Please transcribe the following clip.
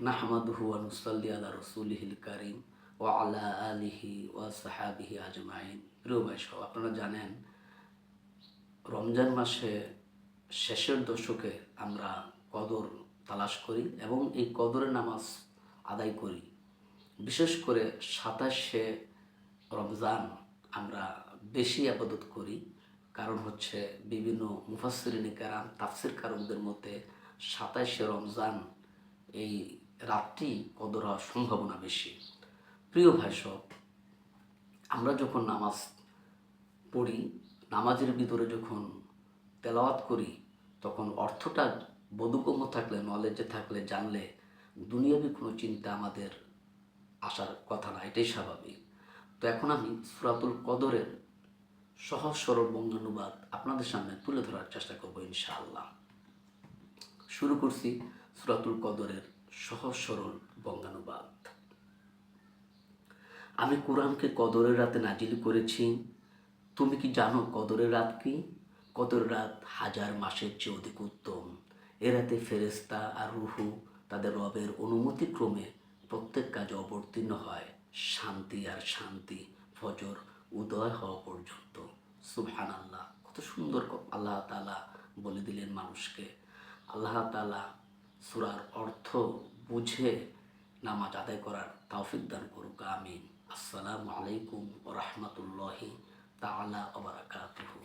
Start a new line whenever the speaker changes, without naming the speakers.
নাহমাদুহু ওয়া নুসাল্লি আলা রাসূলিহিল কারীম ওয়া আলা আলিহি ওয়া সাহাবিহি আজমাইন। প্রিয় ভাই সব, আপনারা জানেন রমজান মাসে শেষের দশকে আমরা কদর তালাশ করি এবং এই কদরের নামাজ আদায় করি। বিশেষ করে ২৭শে রমজান আমরা বেশি আবাদত করি। কারণ হচ্ছে বিভিন্ন মুফাসসিরিনে কেরাম তাফসির কারকদের মতে ২৭শে রমজান এই রাতটি কদর হওয়ার সম্ভাবনা বেশি। প্রিয় ভাই সব, আমরা যখন নামাজ পড়ি, নামাজের ভিতরে যখন তেলাওয়াত করি, তখন অর্থটা বোধগম্য থাকলে, নলেজে থাকলে, জানলে দুনিয়াবি কোনো চিন্তা আমাদের আসার কথা না, এটাই স্বাভাবিক। তো এখন আমি সূরাতুল কদরের সহজ সরল বঙ্গানুবাদ আপনাদের সামনে তুলে ধরার চেষ্টা করব ইনশাআল্লাহ। শুরু করছি সূরাতুল কদরের সহজ সরল বঙ্গানুবাদ। আমি কোরআনকে কদরের রাতে নাজিল করেছি। তুমি কি জানো কদরের রাত কি? কদরের রাত 1000 মাসের চেয়ে অধিক উত্তম। এ রাতে ফেরেশতা আর রূহু তাদের রবের অনুমতিক্রমে প্রত্যেক কাজে অবতীর্ণ হয়, শান্তি আর শান্তি ফজর উদয় হওয়া পর্যন্ত। সুবহানাল্লাহ, কত সুন্দর আল্লাহ তাআলা বলে দিলেন মানুষকে। আল্লাহ তাআলা সূরার অর্থ বুঝে নামাজ আদায় করার তৌফিক দান করুক, আমিন। আসসালামু আলাইকুম ওয়া রাহমাতুল্লাহি তাআলা ওয়া বারাকাতুহু।